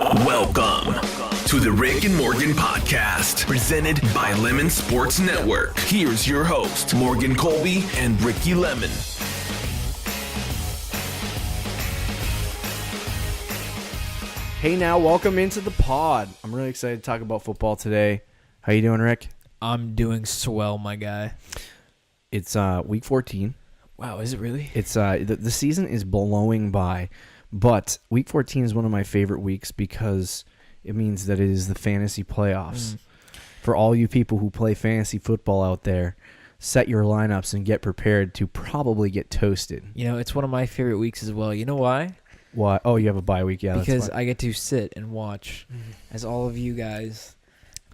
Welcome to the Rick and Morgan podcast, presented by Lemon Sports Network. Here's your host, Morgan Colby and Ricky Lemon. Hey now, welcome into the pod. I'm really excited to talk about football today. How you doing, Rick? I'm doing swell, my guy. It's week 14. Wow, is it really? It's the season is blowing by, but week 14 is one of my favorite weeks because it means that it is the fantasy playoffs. For all you people who play fantasy football out there, set your lineups and get prepared to probably get toasted. You know, it's one of my favorite weeks as well. You know why? Why? Oh, you have a bye week, yeah. Because that's why. I get to sit and watch as all of you guys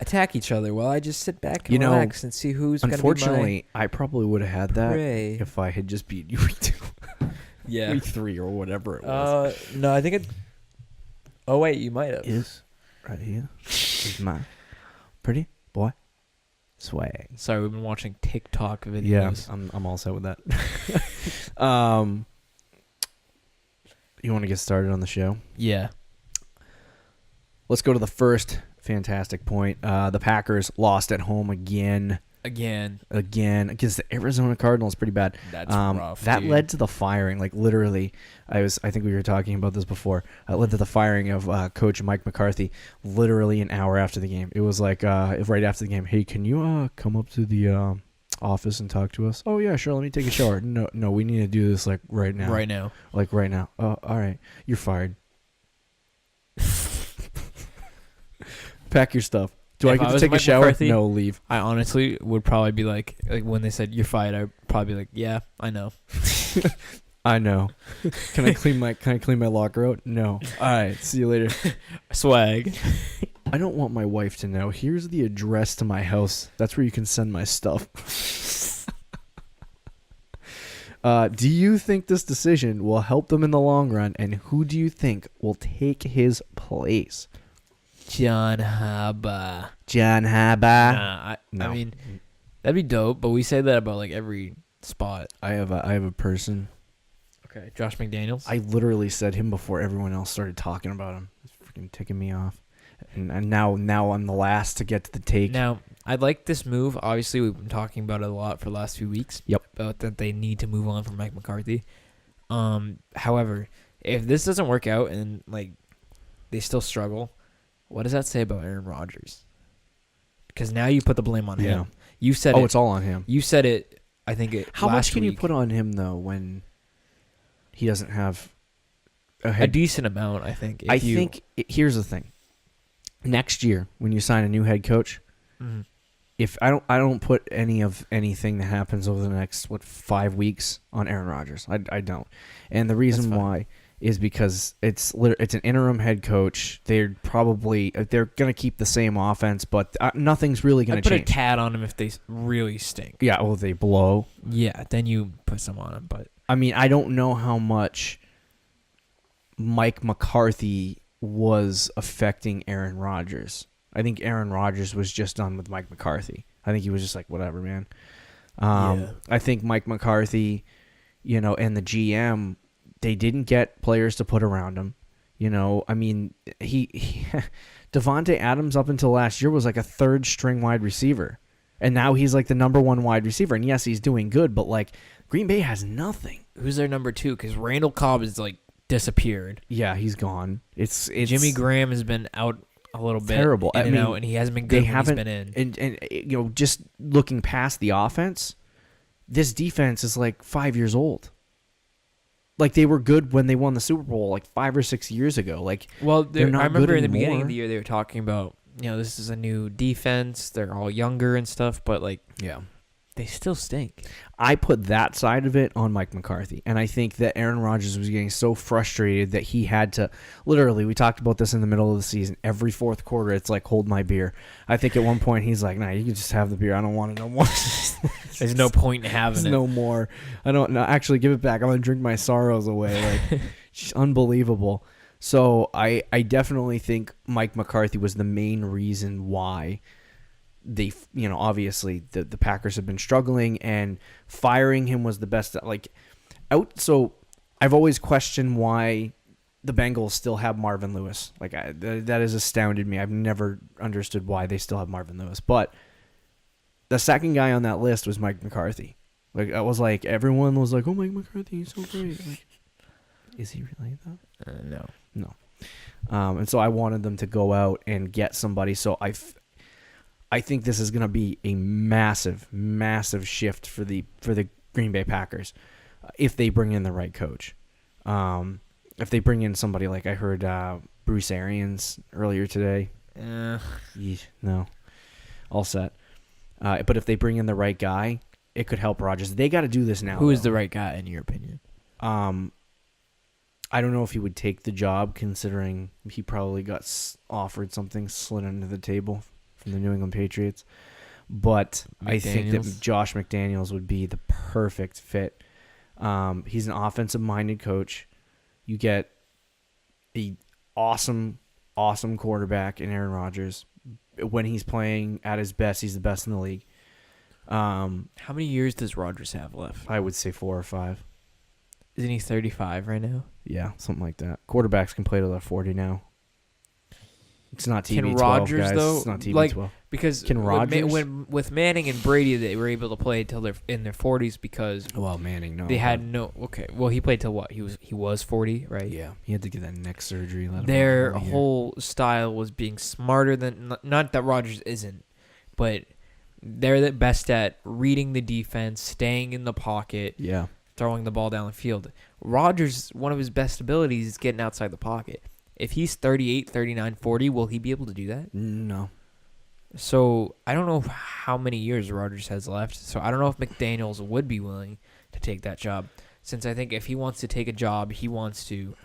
attack each other while I just sit back and relax and see who's going to be unfortunately, I probably would have had that prey. if I had just beat you week 2. Yeah. Week 3 or whatever it was. No, I think it... Oh, wait, you might have. Is right here is my pretty boy swag. Sorry, we've been watching TikTok videos. Yeah, I'm all set with that. You want to get started on the show? Yeah. Let's go to the first fantastic point. The Packers lost at home again against the Arizona Cardinals. Pretty bad. That's rough. That dude. led to the firing. Like literally, I think we were talking about this before. It led to the firing of Coach Mike McCarthy. Literally an hour after the game. It was like right after the game. Hey, can you come up to the office and talk to us? Oh yeah, sure. Let me take a shower. No, we need to do this like right now. Right now. Like right now. Oh, all right. You're fired. Pack your stuff. Do I get to take a shower? McCarthy, no, leave. I honestly would probably be like when they said you're fired, I'd probably be like, yeah, I know. I know. Can I clean my locker out? No. All right. See you later. Swag. I don't want my wife to know. Here's the address to my house. That's where you can send my stuff. Do you think this decision will help them in the long run? And who do you think will take his place? John Haba. No. I mean, that'd be dope, but we say that about like every spot. I have a person. Okay, Josh McDaniels. I literally said him before everyone else started talking about him. It's freaking ticking me off. And now I'm the last to get to the take. Now, I like this move. Obviously, we've been talking about it a lot for the last few weeks. Yep. About that they need to move on from Mike McCarthy. However, if this doesn't work out and like they still struggle, what does that say about Aaron Rodgers? Because now you put the blame on him. You said it's all on him. You said it. I think it. How much can you you put on him though when he doesn't have a decent amount? I think. Here's the thing. Next year, when you sign a new head coach, if I don't put anything that happens over the next 5 weeks on Aaron Rodgers. I don't, and the reason why is because it's an interim head coach. They're gonna keep the same offense, but nothing's really gonna change. Put a cat on him if they really stink. Yeah, well, they blow. Yeah, then you put some on him. But I mean, I don't know how much Mike McCarthy was affecting Aaron Rodgers. I think Aaron Rodgers was just done with Mike McCarthy. I think he was just like, whatever, man. I think Mike McCarthy, and the GM, they didn't get players to put around him. I mean, he Devontae Adams up until last year was like a third string wide receiver. And now he's like the number 1 wide receiver. And yes, he's doing good, but like Green Bay has nothing. Who's their number 2? Because Randall Cobb is like disappeared. Yeah, he's gone. It's Jimmy Graham has been out a little bit. Terrible. And he hasn't been good when he's been in. And just looking past the offense, this defense is like 5 years old. Like they were good when they won the Super Bowl like 5 or 6 years ago. Like, they're not I remember good in the anymore. beginning of the year they were talking about, this is a new defense. They're all younger and stuff, but like, yeah, they still stink. I put that side of it on Mike McCarthy, and I think that Aaron Rodgers was getting so frustrated that he had to, literally, we talked about this in the middle of the season, every fourth quarter, it's like, hold my beer. I think at one point he's like, nah, you can just have the beer. I don't want it no more. There's no point in having it. No more. I don't know. Actually, give it back. I'm going to drink my sorrows away. Like, it's unbelievable. So I definitely think Mike McCarthy was the main reason why they, obviously the Packers have been struggling, and firing him was the best. So I've always questioned why the Bengals still have Marvin Lewis. Like that has astounded me. I've never understood why they still have Marvin Lewis. But the second guy on that list was Mike McCarthy. Like I was like, everyone was like, "Oh, Mike McCarthy, he's so great." Like, is he really though? No. And so I wanted them to go out and get somebody. So I think this is going to be a massive, massive shift for the Green Bay Packers if they bring in the right coach. If they bring in somebody like I heard Bruce Arians earlier today. No. All set. But if they bring in the right guy, it could help Rodgers. They got to do this now. Who is the right guy in your opinion? I don't know if he would take the job, considering he probably got offered something slid under the table from the New England Patriots. But I think that Josh McDaniels would be the perfect fit. He's an offensive-minded coach. You get a awesome quarterback in Aaron Rodgers. When he's playing at his best, he's the best in the league. How many years does Rodgers have left? I would say 4 or 5. Isn't he 35 right now? Yeah, something like that. Quarterbacks can play till they're 40 now. It's not TB12, Can Rodgers, guys. though, It's not TB12. like, because Can Rodgers? with Manning and Brady, they were able to play till they're in their 40s because Well, Manning, no. they had no. Okay, well, he played till what? He was 40, right? Yeah, he had to get that neck surgery. Their whole style was being smarter than. Not that Rodgers isn't, but they're the best at reading the defense, staying in the pocket, Yeah. throwing the ball down the field. Rodgers, one of his best abilities is getting outside the pocket. If he's 38, 39, 40, will he be able to do that? No. So I don't know how many years Rodgers has left. So I don't know if McDaniels would be willing to take that job. Since I think if he wants to take a job, he wants to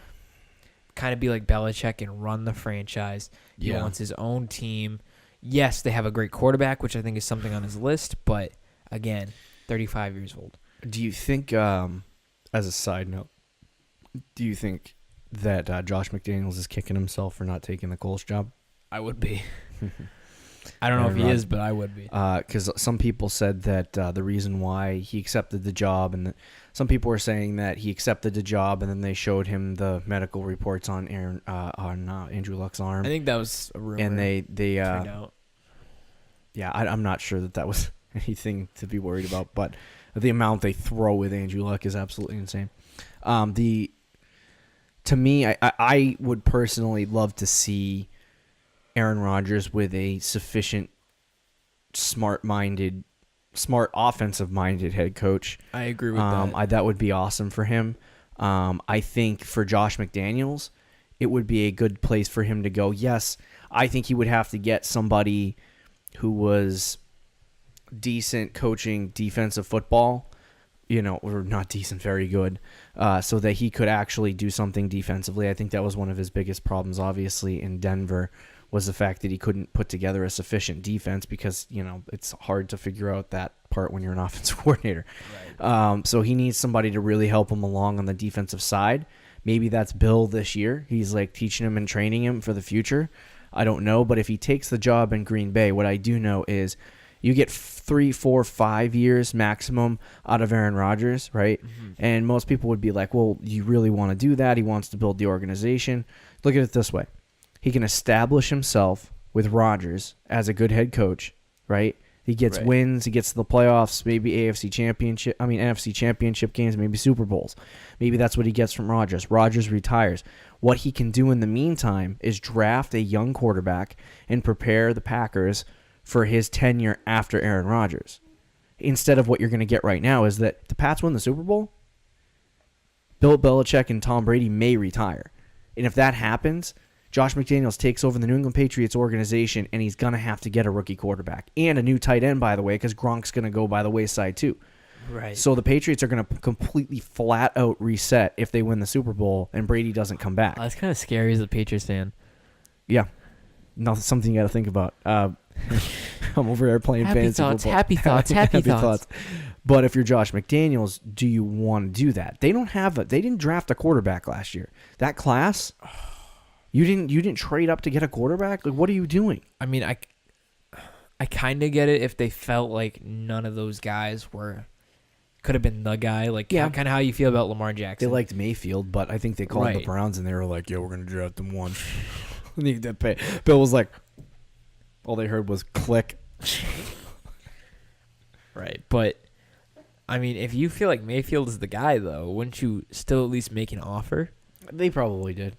kind of be like Belichick and run the franchise. He wants his own team. Yes, they have a great quarterback, which I think is something on his list. But again, 35 years old. Do you think, as a side note, do you think that Josh McDaniels is kicking himself for not taking the Colts job? I would be. I don't know if he is, but I would be. Because some people said that the reason why he accepted the job, and some people were saying that he accepted the job, and then they showed him the medical reports on Andrew Luck's arm. I think that was a rumor. And they turned out. Yeah, I'm not sure that was anything to be worried about, but the amount they throw with Andrew Luck is absolutely insane. To me, I would personally love to see Aaron Rodgers with a sufficient smart offensive-minded head coach. I agree with that. That would be awesome for him. I think for Josh McDaniels, it would be a good place for him to go. Yes, I think he would have to get somebody who was decent coaching defensive football, or not decent, very good, so that he could actually do something defensively. I think that was one of his biggest problems, obviously, in Denver, was the fact that he couldn't put together a sufficient defense because, it's hard to figure out that part when you're an offensive coordinator. Right. So he needs somebody to really help him along on the defensive side. Maybe that's Bill this year. He's like teaching him and training him for the future. I don't know, but if he takes the job in Green Bay, what I do know is you get 3, 4, 5 years maximum out of Aaron Rodgers, right? Mm-hmm. And most people would be like, well, you really want to do that? He wants to build the organization. Look at it this way. He can establish himself with Rodgers as a good head coach, right? He gets wins, he gets to the playoffs, maybe NFC championship games, maybe Super Bowls. Maybe that's what he gets from Rodgers. Rodgers retires. What he can do in the meantime is draft a young quarterback and prepare the Packers for his tenure after Aaron Rodgers. Instead of what you're going to get right now is that the Pats win the Super Bowl, Bill Belichick and Tom Brady may retire. And if that happens, Josh McDaniels takes over the New England Patriots organization, and he's going to have to get a rookie quarterback. And a new tight end, by the way, because Gronk's going to go by the wayside too. Right. So the Patriots are going to completely flat out reset if they win the Super Bowl and Brady doesn't come back. That's kind of scary as a Patriots fan. Yeah. Something you got to think about. I'm over there playing fantasy football. Happy thoughts. But if you're Josh McDaniels, do you want to do that? They didn't draft a quarterback last year. That class, you didn't trade up to get a quarterback? Like, what are you doing? I mean, I kind of get it if they felt like none of those guys were could have been the guy. Like, Yeah. kind of how you feel about Lamar They Jackson. liked Mayfield, but I think they called the Right. Browns and they were like, "Yeah, we're gonna draft them one." Bill was like, all they heard was click. Right. But, I mean, if you feel like Mayfield is the guy, though, wouldn't you still at least make an offer? They probably did.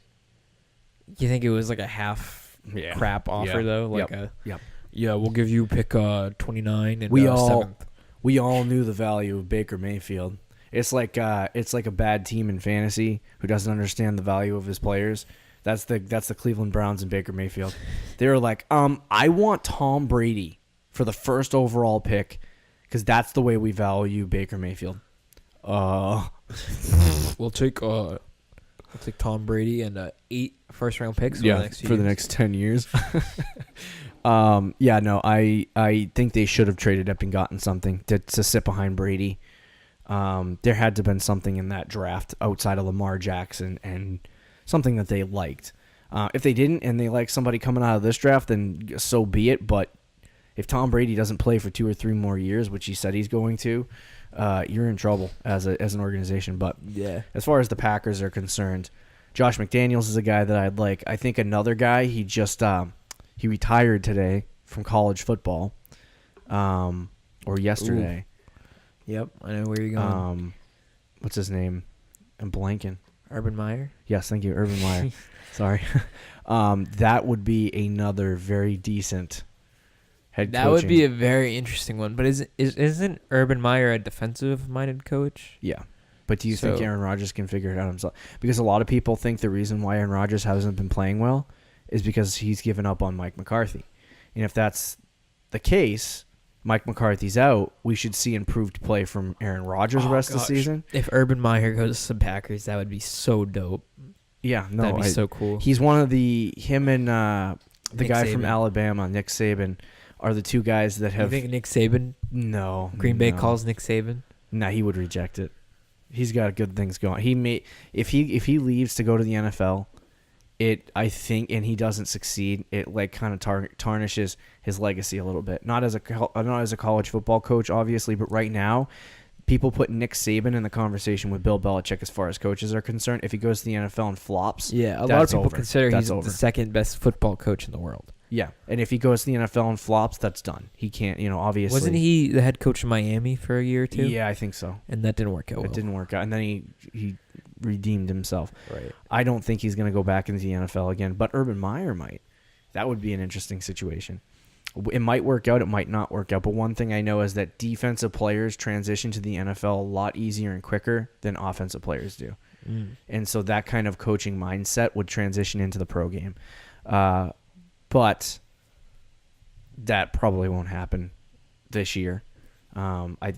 You think it was like a half crap offer, though? Like Yep. yeah, we'll give you pick 29 and We 7th. We all knew the value of Baker Mayfield. It's like a bad team in fantasy who doesn't understand the value of his players. That's the Cleveland Browns and Baker Mayfield. They were like, I want Tom Brady for the first overall pick because that's the way we value Baker Mayfield. We'll take Tom Brady and 8 first-round picks for the next few for the years. next 10 years. I think they should have traded up and gotten something to sit behind Brady. There had to have been something in that draft outside of Lamar Jackson and something that they liked. If they didn't and they like somebody coming out of this draft, then so be it. But if Tom Brady doesn't play for 2 or 3 more years, which he said he's going to, you're in trouble as an organization. But Yeah. as far as the Packers are concerned, Josh McDaniels is a guy that I'd like. I think another guy, he just he retired today from college football, or yesterday. Yep, I know where you're going. What's his name? I'm blanking. Urban Meyer? Yes, thank you, Urban Meyer. Sorry. That would be another very decent head That coaching. would be a very interesting one. But isn't Urban Meyer a defensive-minded coach? Yeah. But do you think So- Aaron Rodgers can figure it out himself? Because a lot of people think the reason why Aaron Rodgers hasn't been playing well is because he's given up on Mike McCarthy. And if that's the case, Mike McCarthy's out, we should see improved play from Aaron Rodgers the rest of the season. If Urban Meyer goes to the Packers, that would be so dope. Yeah, no, That'd be so cool. He's one of him and the Nick guy from Saban. Alabama, Nick Saban, are the two guys that You have. think Nick Saban? Green Bay no. calls Nick Saban? Nah, he would reject it. He's got good things going. If he leaves to go to the NFL, I think, and he doesn't succeed, it like kind of tarnishes his legacy a little bit. Not as a college football coach, obviously, but right now, people put Nick Saban in the conversation with Bill Belichick as far as coaches are concerned. If he goes to the NFL and flops, Yeah, a lot of that's people over. consider That's he's over. the second best football coach in the world. Yeah, and if he goes to the NFL and flops, that's done. He can't, obviously. Wasn't he the head coach of Miami for a year or two? Yeah, I think so. And that didn't work out well. It didn't work out, and then he redeemed himself. Right. I don't think he's going to go back into the NFL again, but Urban Meyer might. That would be an interesting situation. It might work out, it might not work out, but one thing I know is that defensive players transition to the NFL a lot easier and quicker than offensive players do. And so that kind of coaching mindset would transition into the pro game. But that probably won't happen this year.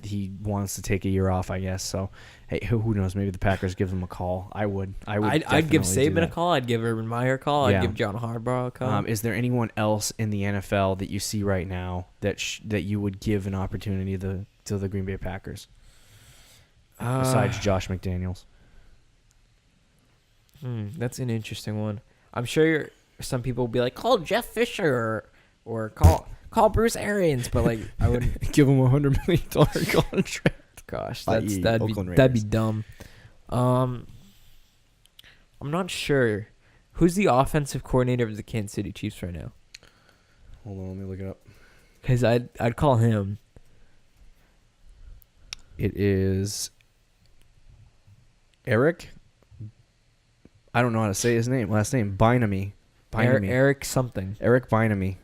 He wants to take a year off, I guess. So, hey, who knows? Maybe the Packers give him a call. I would. I'd give definitely do Saban a that. call. I'd give Urban Meyer a call. Yeah. I'd give John Harbaugh a call. Is there anyone else in the NFL that you see right now that that you would give an opportunity to the Green Bay Packers besides Josh McDaniels? That's an interesting one. I'm sure some people will be like, call Jeff Fisher or call Bruce Arians, but like I wouldn't. Give him $100 million contract. Gosh, i.e. that'd Oakland be Raiders. dumb. I'm not sure. Who's the offensive coordinator of the Kansas City Chiefs right now? Hold on, let me look it up. Because I'd call him. It is Eric. I don't know how to say his last name. Bynamy. Eric something. Eric Bynamy.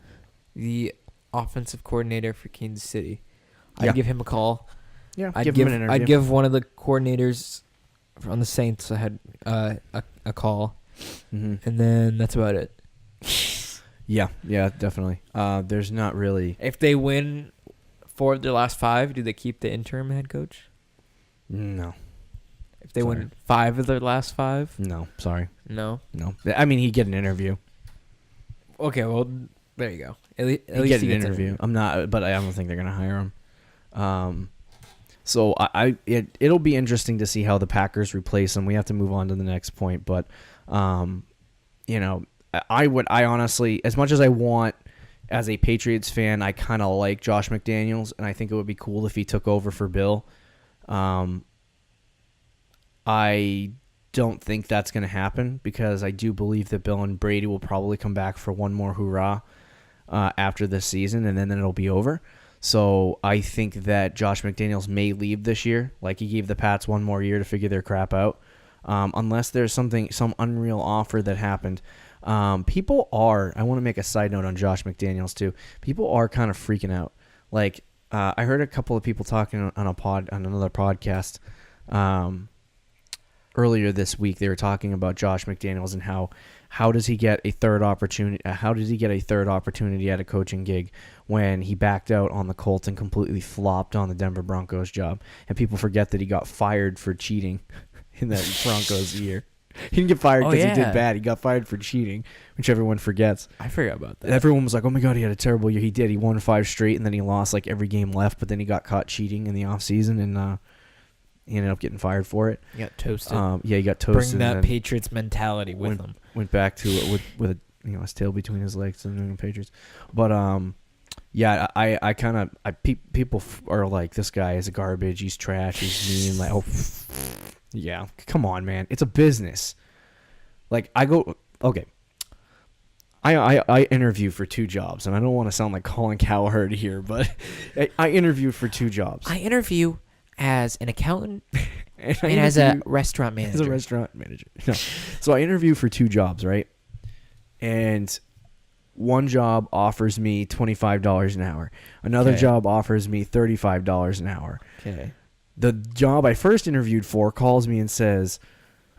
The offensive coordinator for Kansas City. Yeah. I'd give him a call. Yeah, I'd give him an interview. I'd give one of the coordinators on the Saints a call, Mm-hmm. and then that's about it. Yeah, definitely. There's not really. If they win 4 of their last 5, do they keep the interim head coach? No. If they win 5 of their last 5, No, sorry. no. I mean, he'd get an interview. Okay, well there you go. At He'd least get he an gets interview. I'm not, but I don't think they're gonna hire him. So it'll be interesting to see how the Packers replace him. We have to move on to the next point, but I honestly, as much as I want, as a Patriots fan, I kind of like Josh McDaniels, and I think it would be cool if he took over for Bill. I don't think that's going to happen because I do believe that Bill and Brady will probably come back for one more hoorah after this season, and then it'll be over. So I think that Josh McDaniels may leave this year. Like, he gave the Pats one more year to figure their crap out. Unless there's some unreal offer that happened. People are, I want to make a side note on Josh McDaniels too. People are kind of freaking out. Like, I heard a couple of people talking on another podcast earlier this week. They were talking about Josh McDaniels and how does he get a third opportunity? How did he get a third opportunity at a coaching gig when he backed out on the Colts and completely flopped on the Denver Broncos job? And people forget that he got fired for cheating in that Broncos year. He didn't get fired because he did bad. He got fired for cheating, which everyone forgets. I forgot about that. Everyone was like, oh my God, he had a terrible year. He did. He won 5 straight, and then he lost like every game left, but then he got caught cheating in the offseason, and he ended up getting fired for it. He got toasted. He got toasted. Bring that Patriots mentality with him. Went back to it with his tail between his legs, and New England Patriots. But I kind of people are like, this guy is a garbage. He's trash. He's mean. Like, oh, yeah, come on, man. It's a business. Like, I go, okay. I interview for 2 jobs, and I don't want to sound like Colin Cowherd here, but I interviewed for 2 jobs. I interview as an accountant and as a restaurant manager. As a restaurant manager. No. So I interview for 2 jobs, right? And one job offers me $25 an hour. Another job offers me $35 an hour. Okay. The job I first interviewed for calls me and says,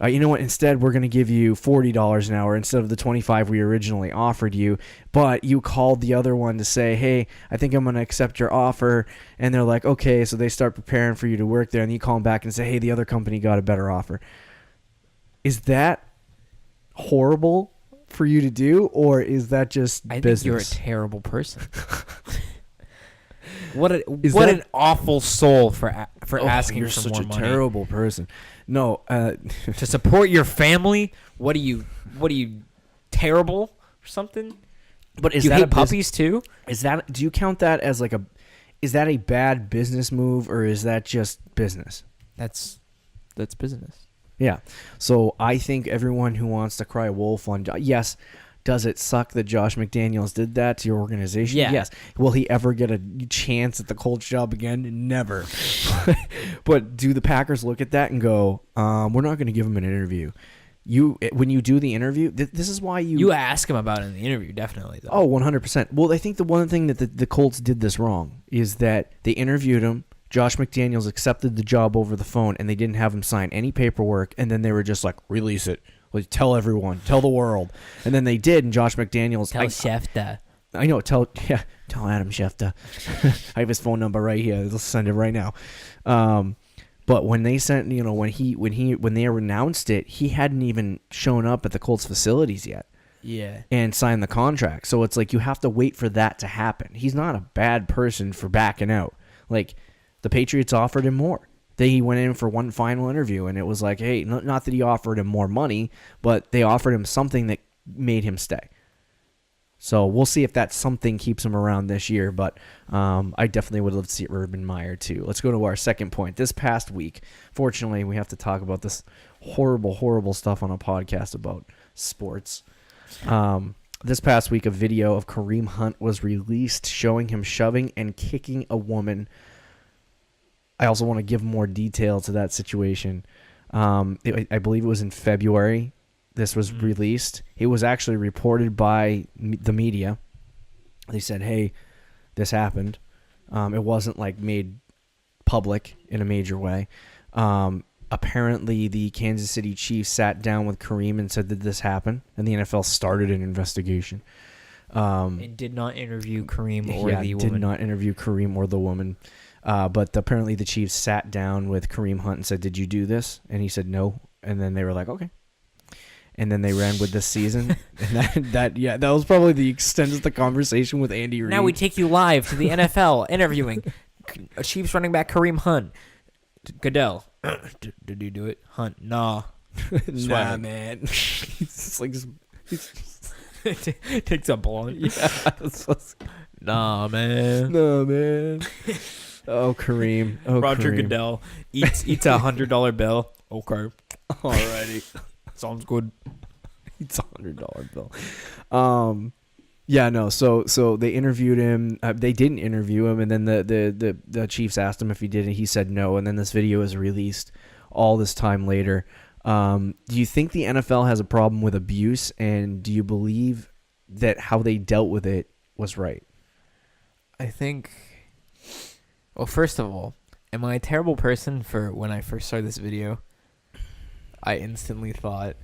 you know what, instead we're going to give you $40 an hour instead of the $25 we originally offered you, but you called the other one to say, hey, I think I'm going to accept your offer, and they're like, okay, so they start preparing for you to work there, and you call them back and say, hey, the other company got a better offer. Is that horrible for you to do, or is that just business? I think you're a terrible person. What an awful soul for asking you're for such more a money. terrible person. No, To support your family. What are you terrible or something? but is You that hate a puppies too? do you count that as like is that a bad business move, or is that just business? That's business. Yeah. So I think everyone who wants to cry wolf on yes. Does it suck that Josh McDaniels did that to your organization? Yeah. Yes. Will he ever get a chance at the Colts job again? Never. But do the Packers look at that and go, we're not going to give him an interview? When you do the interview, this is why you ask him about it in the interview, definitely. Though. Oh, 100%. Well, I think the one thing that the Colts did this wrong is that they interviewed him. Josh McDaniels accepted the job over the phone, and they didn't have him sign any paperwork, and then they were just like, release it. Like, tell everyone, tell the world. And then they did, and Josh McDaniels... Tell Schefter. I know, tell Adam Schefter. I have his phone number right here. Let's send it right now. But when they sent, when they announced it, he hadn't even shown up at the Colts facilities yet. Yeah. And signed the contract. So it's like you have to wait for that to happen. He's not a bad person for backing out. Like, the Patriots offered him more. He went in for one final interview, and it was like, hey, not that he offered him more money, but they offered him something that made him stay. So we'll see if that something keeps him around this year, but I definitely would love to see Urban Meyer too. Let's go to our second point. This past week, fortunately, we have to talk about this horrible, horrible stuff on a podcast about sports. This past week, a video of Kareem Hunt was released showing him shoving and kicking a woman. I also want to give more detail to that situation. I believe it was in February this was released. It was actually reported by the media. They said, hey, this happened. It wasn't like made public in a major way. Apparently, the Kansas City Chiefs sat down with Kareem and said, did this happen? And the NFL started an investigation. And did not interview Kareem or the woman. Did not interview Kareem or the woman. But apparently the Chiefs sat down with Kareem Hunt and said, did you do this? And he said no. And then they were like, okay. And then they ran with this season. And that was probably the extent of the conversation with Andy Reid. Now we take you live to the NFL interviewing Chiefs running back Kareem Hunt. Goodell. Did you do it? Hunt. Nah. Nah, man. It's like takes a blunt. Yeah. Nah, man. No, man. Oh, Kareem. Oh, Roger Kareem. Goodell eats $100 bill. Okay. Alrighty. Sounds good. It's $100 bill. Yeah, no. So they interviewed him. They didn't interview him, and then the Chiefs asked him if he did, and he said no. And then this video is released all this time later. Do you think the NFL has a problem with abuse, and do you believe that how they dealt with it was right? I think. Well, first of all, am I a terrible person for when I first saw this video? I instantly thought,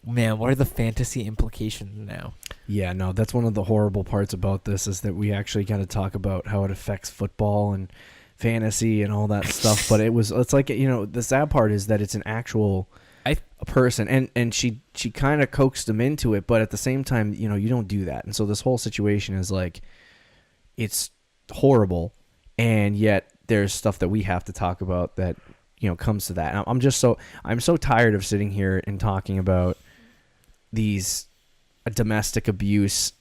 man, what are the fantasy implications now? Yeah, no, that's one of the horrible parts about this is that we actually got to talk about how it affects football and fantasy and all that stuff. But it's like, the sad part is that it's an actual a person, and she kind of coaxed him into it, but at the same time, you don't do that. And so this whole situation is like, it's horrible, and yet there's stuff that we have to talk about that comes to that. And I'm so tired of sitting here and talking about these domestic abuse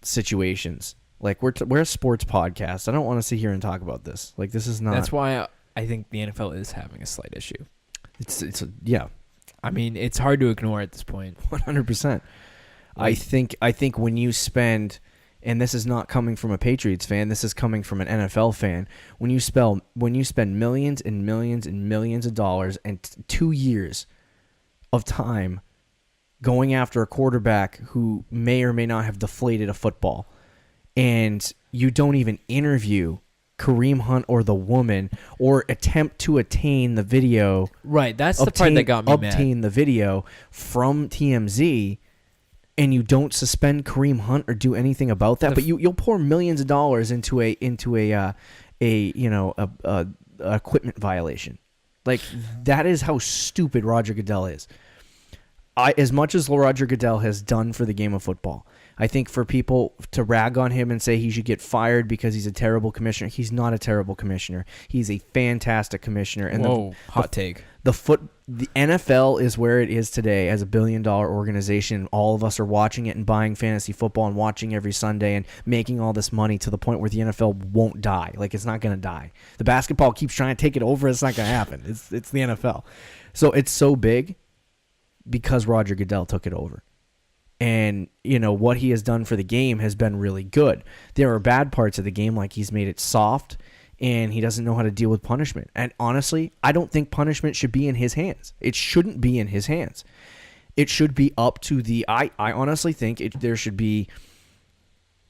situations. Like we're a sports podcast. I don't want to sit here and talk about this. Like this is not. That's why I think the NFL is having a slight issue. Yeah. I mean, it's hard to ignore at this point. 100%. I think when you spend, and this is not coming from a Patriots fan, this is coming from an NFL fan. When you spend millions and millions and millions of dollars and 2 years of time going after a quarterback who may or may not have deflated a football, and you don't even interview Kareem Hunt or the woman or attempt to attain the video. Right, that's the part that got me mad. Obtain the video from TMZ, and you don't suspend Kareem Hunt or do anything about that, but you'll pour millions of dollars into a equipment violation. Like that is how stupid Roger Goodell is. As much as Roger Goodell has done for the game of football, I think for people to rag on him and say he should get fired because he's a terrible commissioner, he's not a terrible commissioner. He's a fantastic commissioner. And hot take. The NFL is where it is today as a $1 billion organization. All of us are watching it and buying fantasy football and watching every Sunday and making all this money to the point where the NFL won't die. Like it's not going to die. The basketball keeps trying to take it over. It's not going to happen. It's the NFL. So it's so big because Roger Goodell took it over. And, what he has done for the game has been really good. There are bad parts of the game, like he's made it soft, and he doesn't know how to deal with punishment. And honestly, I don't think punishment should be in his hands. It shouldn't be in his hands. It should be up to I honestly think there should be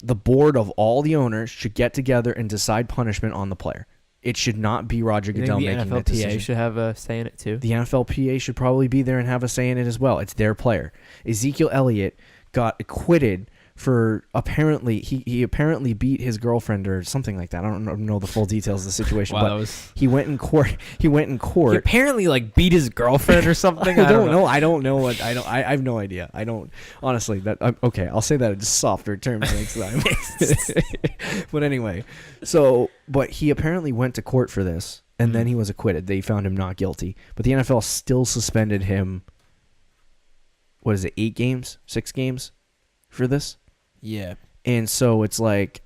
the board of all the owners should get together and decide punishment on the player. It should not be Roger Goodell making that decision. The NFLPA should have a say in it too. The NFLPA should probably be there and have a say in it as well. It's their player. Ezekiel Elliott got acquitted for apparently he apparently beat his girlfriend or something like that. I don't know the full details of the situation, wow, but he went in court. He apparently beat his girlfriend or something. I don't know. I have no idea. I don't honestly. Okay. I'll say that in just softer terms next time. But anyway, but he apparently went to court for this, and then he was acquitted. They found him not guilty, but the NFL still suspended him. What is it? 8 games, 6 games, for this. Yeah. And so it's like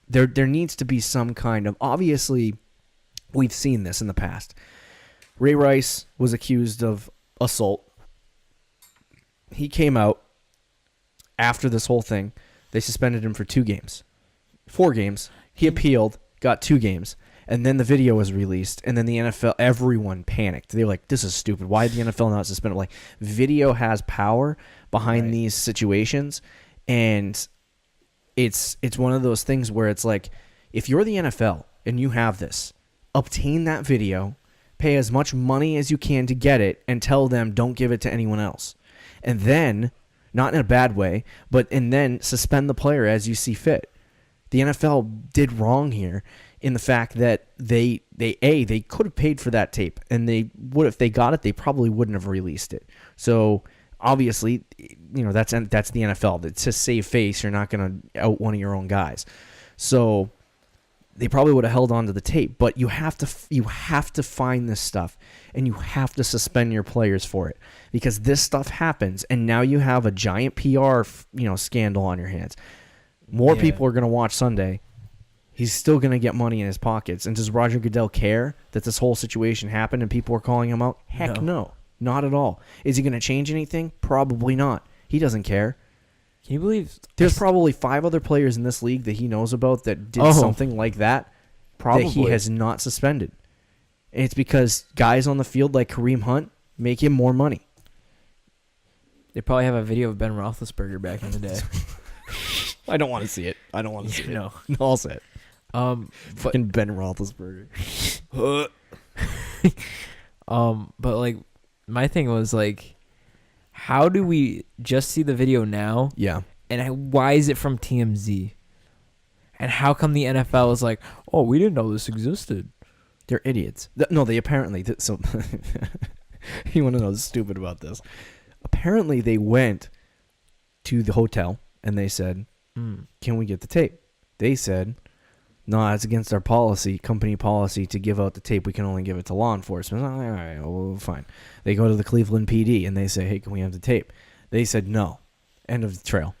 there needs to be some kind of, obviously we've seen this in the past. Ray Rice was accused of assault. He came out after this whole thing. They suspended him for 2 games. 4 games. He appealed, got 2 games. And then the video was released, and then the NFL, everyone panicked. They were like, this is stupid. Why did the NFL not suspend it? Like, video has power behind these situations, and it's one of those things where it's like, if you're the NFL and you have this, obtain that video, pay as much money as you can to get it, and tell them don't give it to anyone else. And then, not in a bad way, and then suspend the player as you see fit. The NFL did wrong here in the fact that they could have paid for that tape, and they would, if they got it, they probably wouldn't have released it. So obviously, that's the NFL. It's to save face. You're not going to out one of your own guys. So they probably would have held on to the tape. But you have to find this stuff, and you have to suspend your players for it, because this stuff happens, and now you have a giant PR scandal on your hands. More people are going to watch Sunday He's still going to get money in his pockets. And does Roger Goodell care that this whole situation happened and people are calling him out? Heck no. Not at all. Is he going to change anything? Probably not. He doesn't care. Can you believe there's probably 5 other players in this league that he knows about that did something like that that he has not suspended? And it's because guys on the field like Kareem Hunt make him more money. They probably have a video of Ben Roethlisberger back in the day. I don't want to see it. I don't want to see it. No, I'll say it. Fucking Ben Roethlisberger. But like, my thing was like, how do we just see the video now? Yeah. And why is it from TMZ? And how come the NFL is like, oh, we didn't know this existed? They're idiots. No, they apparently. So, you want to know what's stupid about this? Apparently, they went to the hotel and they said, can we get the tape? They said, no, it's against our policy, company policy, to give out the tape. We can only give it to law enforcement. All right, well, fine. They go to the Cleveland PD and they say, hey, can we have the tape? They said no. End of the trail.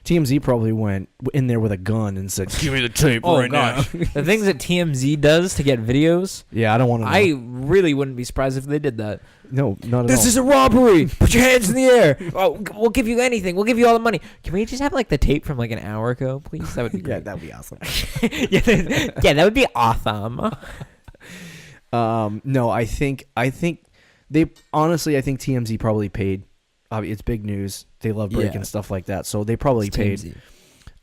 TMZ probably went in there with a gun and said, give me the tape right now. The things that TMZ does to get videos. Yeah, I don't want to know. I really wouldn't be surprised if they did that. No, not at all. This is a robbery. Put your hands in the air. Oh, we'll give you anything. We'll give you all the money. Can we just have like the tape from like an hour ago, please? That would be great. Yeah, that would be awesome. yeah, that would be awesome. No, I think they honestly, I think TMZ probably paid. It's big news. They love breaking stuff like that, so they probably paid.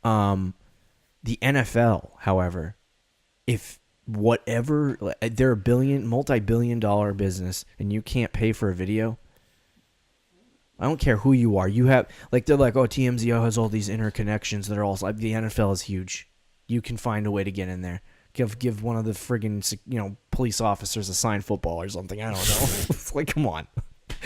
TMZ. The NFL, however, if whatever, they're a multi-billion-dollar business, and you can't pay for a video. I don't care who you are. You have they're like, oh, TMZ has all these interconnections that are all like, the NFL is huge. You can find a way to get in there. Give one of the friggin' police officers a signed football or something. I don't know. It's like, come on.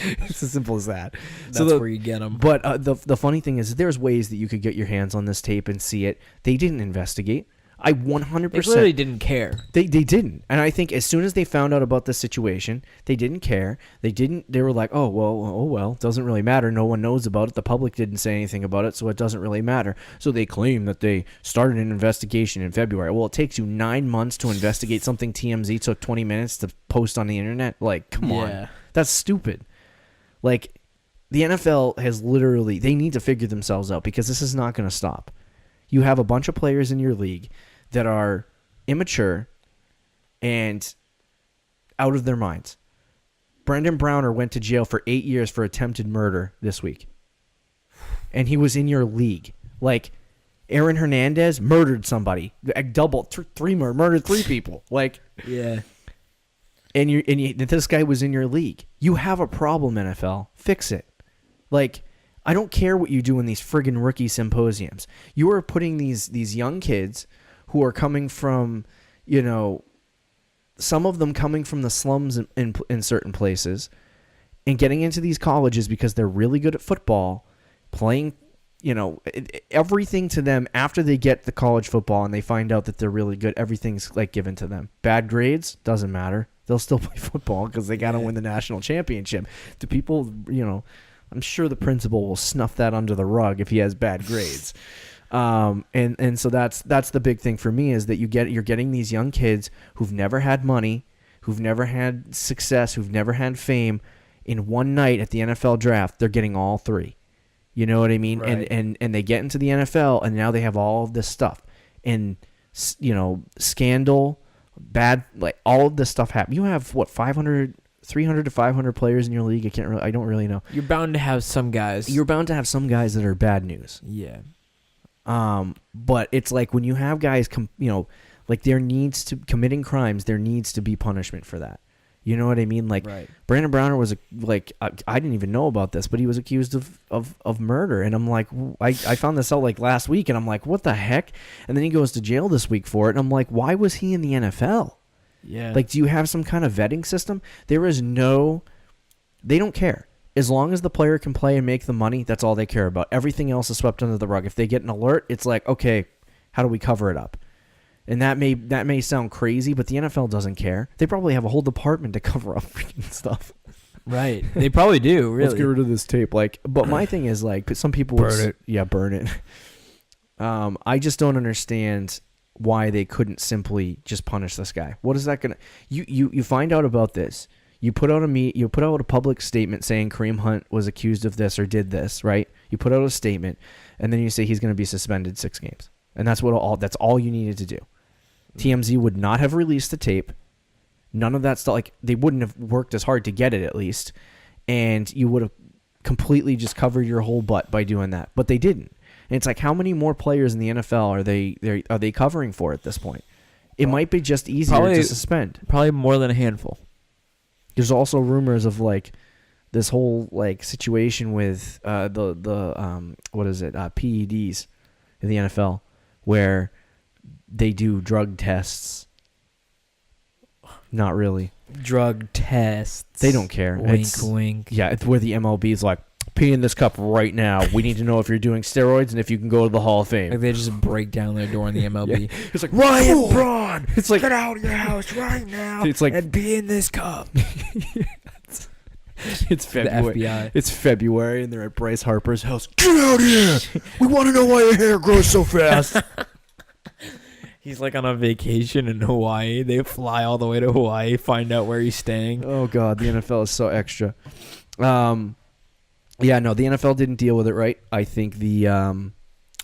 It's as simple as that. That's where you get them. But the funny thing is, there's ways that you could get your hands on this tape and see it. They didn't investigate. I 100%. They clearly didn't care. They didn't. And I think as soon as they found out about this situation, they didn't care. They were like, oh well, doesn't really matter. No one knows about it. The public didn't say anything about it, so it doesn't really matter. So they claim that they started an investigation in February. Well, it takes you 9 months to investigate something TMZ took 20 minutes to post on the internet. Like, come on. That's stupid. Like, the NFL has literally, they need to figure themselves out because this is not going to stop. You have a bunch of players in your league that are immature and out of their minds. Brendan Browner went to jail for 8 years for attempted murder this week. And he was in your league. Like, Aaron Hernandez murdered somebody. Murdered 3 people. Like, yeah. And this guy was in your league. You have a problem, NFL. Fix it. Like, I don't care what you do in these friggin' rookie symposiums. You are putting these young kids who are coming from, some of them coming from the slums in certain places, and getting into these colleges because they're really good at football, playing, everything to them after they get the college football and they find out that they're really good. Everything's like given to them. Bad grades, doesn't matter. They'll still play football because they got to win the national championship. Do people, I'm sure the principal will snuff that under the rug if he has bad grades. And so that's the big thing for me is that you're getting these young kids who've never had money, who've never had success, who've never had fame. In one night at the NFL draft, they're getting all 3. You know what I mean? Right. And they get into the NFL and now they have all of this stuff and scandal, bad, like all of this stuff happen. You have what, 300 to 500 players in your league. I don't really know. You're bound to have some guys. You're bound to have some guys that are bad news. Yeah. But it's like when you have guys, committing crimes, there needs to be punishment for that. You know what I mean? Like, right. Brandon Browner was I didn't even know about this, but he was accused of murder. And I'm like, I found this out like last week and I'm like, what the heck? And then he goes to jail this week for it. And I'm like, why was he in the NFL? Yeah. Like, do you have some kind of vetting system? They don't care. As long as the player can play and make the money, that's all they care about. Everything else is swept under the rug. If they get an alert, it's like, okay, how do we cover it up? And that may sound crazy, but the NFL doesn't care. They probably have a whole department to cover up freaking stuff. Right. They probably do, really. Let's get rid of this tape. But my thing is, some people burn it. Yeah, burn it. I just don't understand why they couldn't simply just punish this guy. What is that gonna? You find out about this. You put out a public statement saying Kareem Hunt was accused of this or did this, right? You put out a statement, and then you say he's going to be suspended 6 games, and that's that's all you needed to do. TMZ would not have released the tape. None of that stuff. Like, they wouldn't have worked as hard to get it, at least, and you would have completely just covered your whole butt by doing that. But they didn't. And it's like, how many more players in the NFL are they covering for at this point? It might be just easier to suspend. Probably more than a handful. There's also rumors of like this whole like situation with the PEDs in the NFL, where they do drug tests. Not really. Drug tests. They don't care. Wink, wink. Yeah, it's where the MLB's like, pee in this cup right now. We need to know if you're doing steroids and if you can go to the Hall of Fame. Like, they just break down their door in the MLB. Yeah. It's like, Ryan Braun, it's like, get out of your house right now. It's like, and pee in this cup. It's February. The FBI. It's February, and they're at Bryce Harper's house. Get out here! We want to know why your hair grows so fast. He's like on a vacation in Hawaii. They fly all the way to Hawaii, find out where he's staying. Oh God, the NFL is so extra. Yeah, no, the NFL didn't deal with it right. I think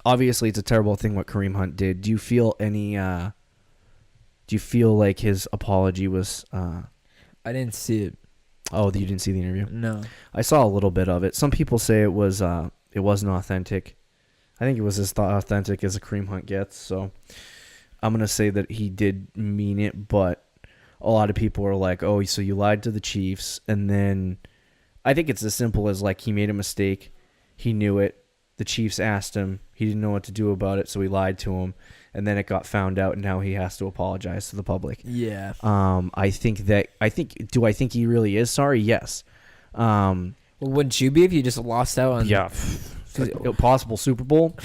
obviously it's a terrible thing what Kareem Hunt did. Do you feel like his apology was? I didn't see it. Oh, you didn't see the interview? No. I saw a little bit of it. Some people say it wasn't authentic. I think it was as authentic as a Kareem Hunt gets. So I'm gonna say that he did mean it, but a lot of people are like, "Oh, so you lied to the Chiefs," and then I think it's as simple as like he made a mistake, he knew it. The Chiefs asked him, he didn't know what to do about it, so he lied to him, and then it got found out, and now he has to apologize to the public. Yeah. I think he really is sorry? Yes. Well, wouldn't you be if you just lost out on? Yeah. Possible Super Bowl.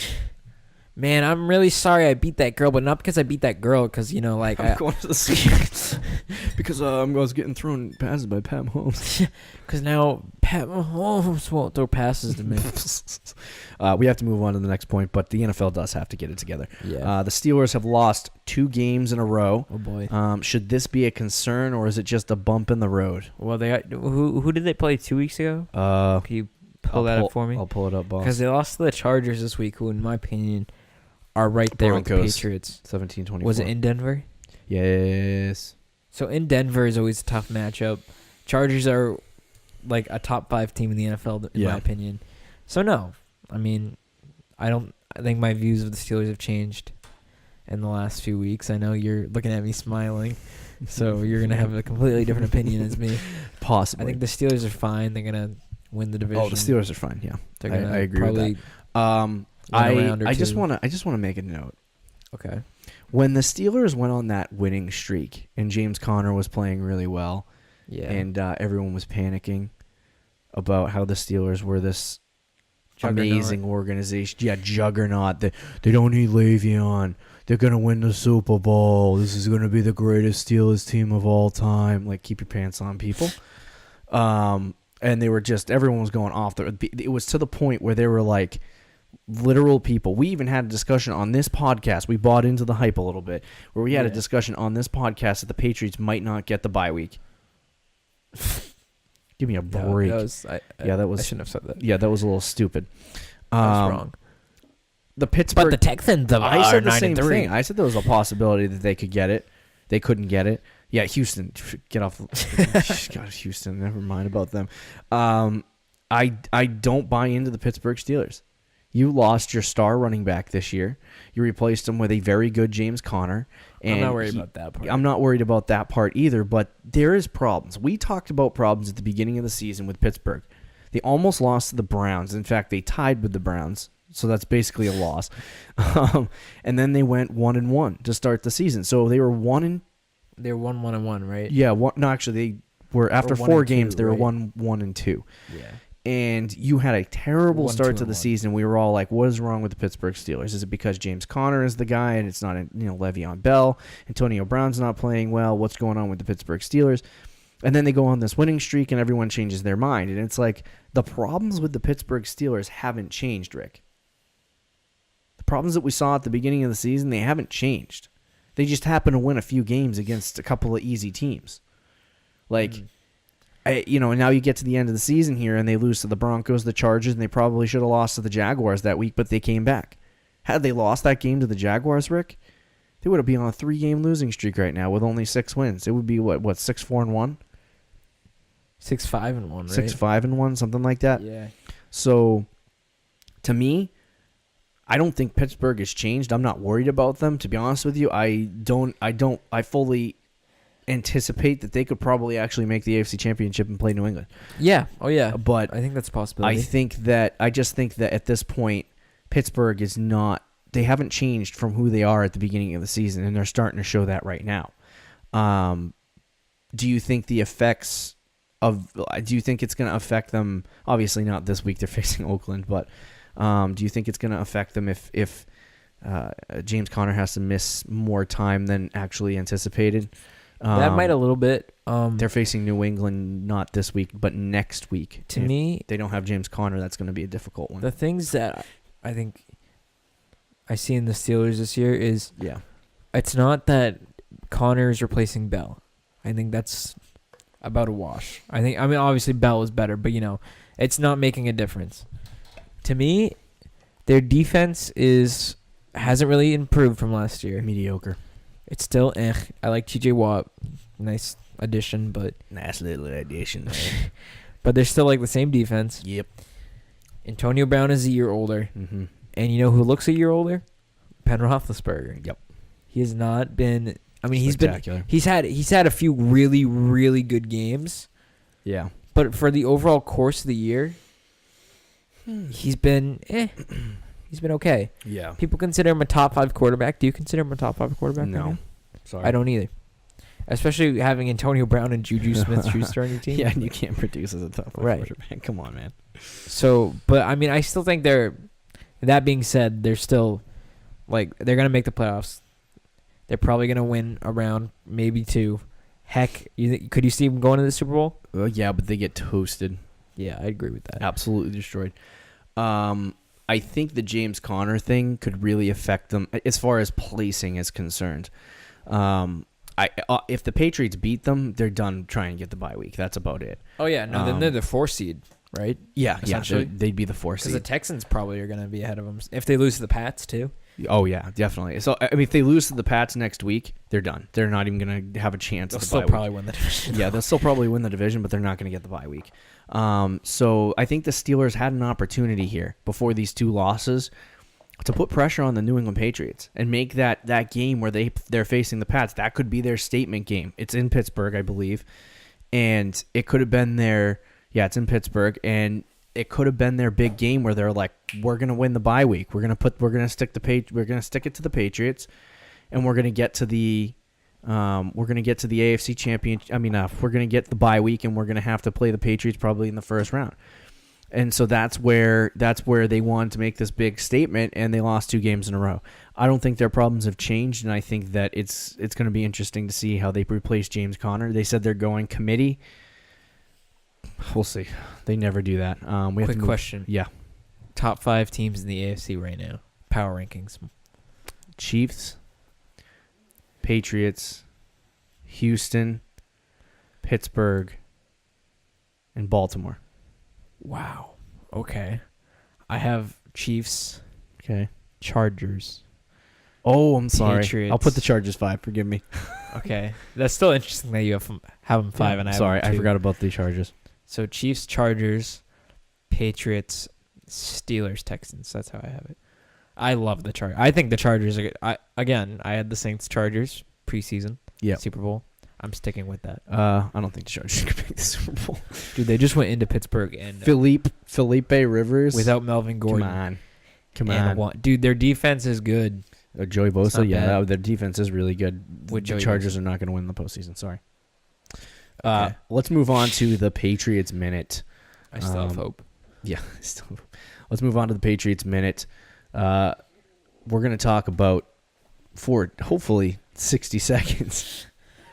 Man, I'm really sorry I beat that girl, but not because I beat that girl, because, you know, like... I'm going to the Super because I was getting thrown passes by Pat Mahomes. Because now Pat Mahomes won't throw passes to me. We have to move on to the next point, but the NFL does have to get it together. Yeah. The Steelers have lost 2 games in a row. Oh, boy. Should this be a concern, or is it just a bump in the road? Well, who did they play 2 weeks ago? Can you pull that up for me? I'll pull it up, boss. Because they lost to the Chargers this week, who, in my opinion, are right there with the Patriots. 17-24. Was it in Denver? Yes. So in Denver is always a tough matchup. Chargers are like a top 5 team in the NFL, in my opinion. So no, I mean, I think my views of the Steelers have changed in the last few weeks. I know you're looking at me smiling, so you're gonna have a completely different opinion as me. Possibly. I think the Steelers are fine. They're gonna win the division. Oh, the Steelers are fine. Yeah, They're gonna I agree with that. I just want to make a note. Okay. When the Steelers went on that winning streak and James Conner was playing really well, and everyone was panicking about how the Steelers were this amazing organization. Yeah, juggernaut. They don't need Le'Veon. They're going to win the Super Bowl. This is going to be the greatest Steelers team of all time. Like, keep your pants on, people. And they were everyone was going off. It was to the point where they were like, literal people. We even had a discussion on this podcast. We bought into the hype a little bit, where we had a discussion on this podcast that the Patriots might not get the bye week. Give me a break. I shouldn't have said that. Yeah, that was a little stupid. That was wrong. The Pittsburgh. But the Texans I said the 9-3. same thing. I said there was a possibility that they could get it. They couldn't get it. Yeah, Houston, get off. God, Houston. Never mind about them. I don't buy into the Pittsburgh Steelers. You lost your star running back this year. You replaced him with a very good James Conner. And I'm not worried about that part. I'm not worried about that part either, but there is problems. We talked about problems at the beginning of the season with Pittsburgh. They almost lost to the Browns. In fact, they tied with the Browns, so that's basically a loss. And then they went 1-1 to start the season. So they were 1-1, right? Yeah, actually they were after 4 games. They were 1-2. Yeah. And you had a terrible start to the season. We were all like, what is wrong with the Pittsburgh Steelers? Is it because James Conner is the guy and it's not Le'Veon Bell? Antonio Brown's not playing well. What's going on with the Pittsburgh Steelers? And then they go on this winning streak and everyone changes their mind. And it's like the problems with the Pittsburgh Steelers haven't changed, Rick. The problems that we saw at the beginning of the season, they haven't changed. They just happen to win a few games against a couple of easy teams. Like, now you get to the end of the season here, and they lose to the Broncos, the Chargers, and they probably should have lost to the Jaguars that week, but they came back. Had they lost that game to the Jaguars, Rick, they would have been on a 3-game losing streak right now with only 6 wins. It would be, 6-4-1? 6-5-1, right? 6-5-1, something like that. Yeah. So, to me, I don't think Pittsburgh has changed. I'm not worried about them, to be honest with you. I fully anticipate that they could probably actually make the AFC Championship and play New England. Yeah. Oh, yeah. But I think that's a possibility. I just think that at this point, Pittsburgh is not. They haven't changed from who they are at the beginning of the season, and they're starting to show that right now. Do you think the effects of? Do you think it's going to affect them? Obviously, not this week. They're facing Oakland, but do you think it's going to affect them if James Conner has to miss more time than actually anticipated? That might a little bit. They're facing New England not this week, but next week. To me, they don't have James Conner. That's going to be a difficult one. The things that I think I see in the Steelers this year is it's not that Conner is replacing Bell. I think that's about a wash. I mean, obviously Bell is better, but it's not making a difference. To me, their defense hasn't really improved from last year. Mediocre. It's still I like TJ Watt. Nice addition, but nice little addition. But they're still like the same defense. Yep. Antonio Brown is a year older. Mm-hmm. And you know who looks a year older? Ben Roethlisberger. Yep. He has not been. I mean, spectacular. He's had a few really, really good games. Yeah. But for the overall course of the year, he's been He's been okay. Yeah. People consider him a top 5 quarterback. Do you consider him a top 5 quarterback? No. Right now? Sorry. I don't either. Especially having Antonio Brown and Juju Smith-Schuster on your team. Yeah, and you can't produce as a top 5 quarterback. Come on, man. So, but I mean, I still think that being said, they're still, they're going to make the playoffs. They're probably going to win a round, maybe 2. Heck, could you see them going to the Super Bowl? Yeah, but they get toasted. Yeah, I agree with that. Absolutely destroyed. I think the James Conner thing could really affect them as far as placing is concerned. If the Patriots beat them, they're done trying to get the bye week. That's about it. Oh, yeah. No, then they're the 4 seed, right? Yeah, they'd be the 4 seed. Because the Texans probably are going to be ahead of them. If they lose to the Pats, too. Oh, yeah, definitely. So, I mean, if they lose to the Pats next week, they're done. They're not even going to have a chance. They'll still probably win the division. Yeah, they'll still probably win the division, but they're not going to get the bye week. So I think the Steelers had an opportunity here before these 2 losses to put pressure on the New England Patriots and make that game where they're facing the Pats. That could be their statement game. It's in Pittsburgh, I believe, and it could have been their it's in Pittsburgh, and it could have been their big game where they're like, we're gonna win the bye week. We're gonna stick it to the Patriots, and we're gonna get to the AFC championship. I mean, we're gonna get the bye week, and we're gonna have to play the Patriots probably in the first round. And so that's where they wanted to make this big statement, and they lost 2 games in a row. I don't think their problems have changed, and I think that it's going to be interesting to see how they replace James Conner. They said they're going committee. We'll see. They never do that. Quick question. Yeah. Top 5 teams in the AFC right now. Power rankings. Chiefs, Patriots, Houston, Pittsburgh, and Baltimore. Wow. Okay. I have Chiefs. Okay. Chargers. Oh, I'm sorry. Patriots. I'll put the Chargers 5. Forgive me. Okay. That's still interesting that you have them 5 and I have sorry, them 2. I forgot about the Chargers. So Chiefs, Chargers, Patriots, Steelers, Texans. That's how I have it. I love the Chargers. I think the Chargers are good. I had the Saints Chargers preseason. Yeah. Super Bowl. I'm sticking with that. I don't think the Chargers can make the Super Bowl. Dude, they just went into Pittsburgh and Felipe Rivers without Melvin Gordon. Come on. Dude, their defense is good. Joey Bosa, their defense is really good. With the Chargers are not going to win the postseason. Sorry. Okay. Let's move on to the Patriots Minute. I still have hope. Yeah, let's move on to the Patriots Minute. We're going to talk about for hopefully 60 seconds.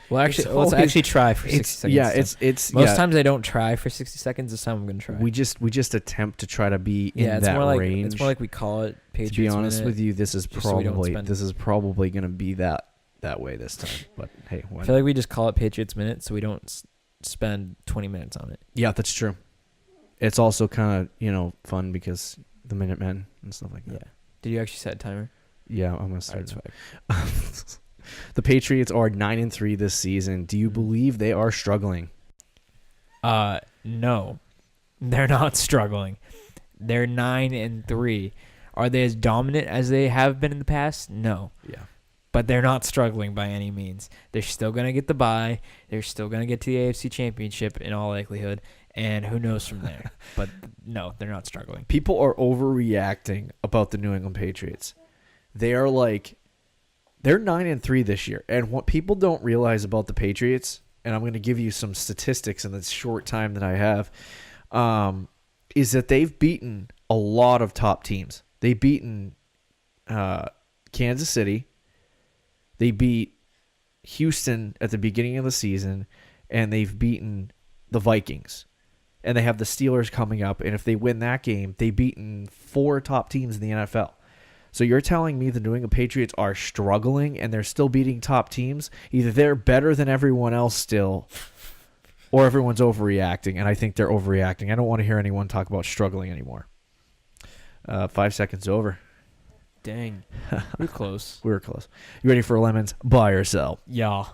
Well, actually, let's actually try for 60 seconds. Yeah, it's most times I don't try for 60 seconds. This time I'm going to try. We just attempt to try to be in that range. It's more like we call it Patriots To be honest Minute, with you, this is probably going to be that that way this time. But hey, I feel like we just call it Patriots Minute so we don't spend 20 minutes on it. yeah, that's true. It's also kind of fun because the Minutemen and stuff like that. Yeah. Did you actually set a timer? Yeah, I'm gonna start. Alright, it. The Patriots are 9-3 this season. Do you believe they are struggling? No, they're not struggling. They're 9-3. Are they as dominant as they have been in the past? No. Yeah. But they're not struggling by any means. They're still going to get the bye. They're still going to get to the AFC Championship in all likelihood. And who knows from there. But no, they're not struggling. People are overreacting about the New England Patriots. They're 9-3 this year. And what people don't realize about the Patriots, and I'm going to give you some statistics in the short time that I have, is that they've beaten a lot of top teams. They've beaten Kansas City. They beat Houston at the beginning of the season, and they've beaten the Vikings. And they have the Steelers coming up, and if they win that game, they've beaten 4 top teams in the NFL. So you're telling me the New England Patriots are struggling and they're still beating top teams? Either they're better than everyone else still, or everyone's overreacting, and I think they're overreacting. I don't want to hear anyone talk about struggling anymore. 5 seconds over. Dang. We're close. We were close. You ready for lemons? Buy or sell? Yeah.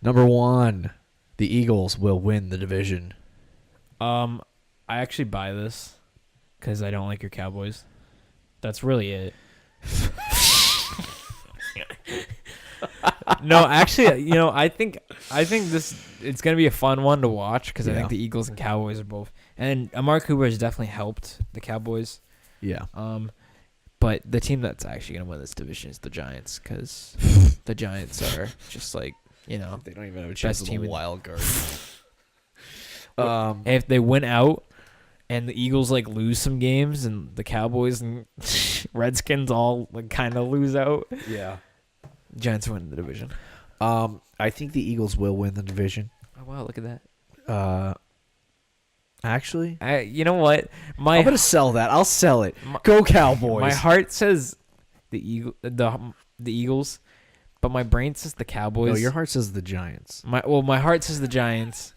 Number 1, the Eagles will win the division. I actually buy this because I don't like your Cowboys. That's really it. No, actually, I think it's gonna be a fun one to watch because I think the Eagles and Cowboys are both, and Amari Cooper has definitely helped the Cowboys. Yeah. But the team that's actually gonna win this division is the Giants because the Giants are just they don't even have a chance of a wild card. If they win out and the Eagles lose some games and the Cowboys and Redskins all kind of lose out, yeah, Giants win the division. I think the Eagles will win the division. Oh wow, look at that. Actually, you know what? I'm gonna sell that. I'll sell it. Go Cowboys. My heart says the Eagles, but my brain says the Cowboys. No, your heart says the Giants. My heart says the Giants,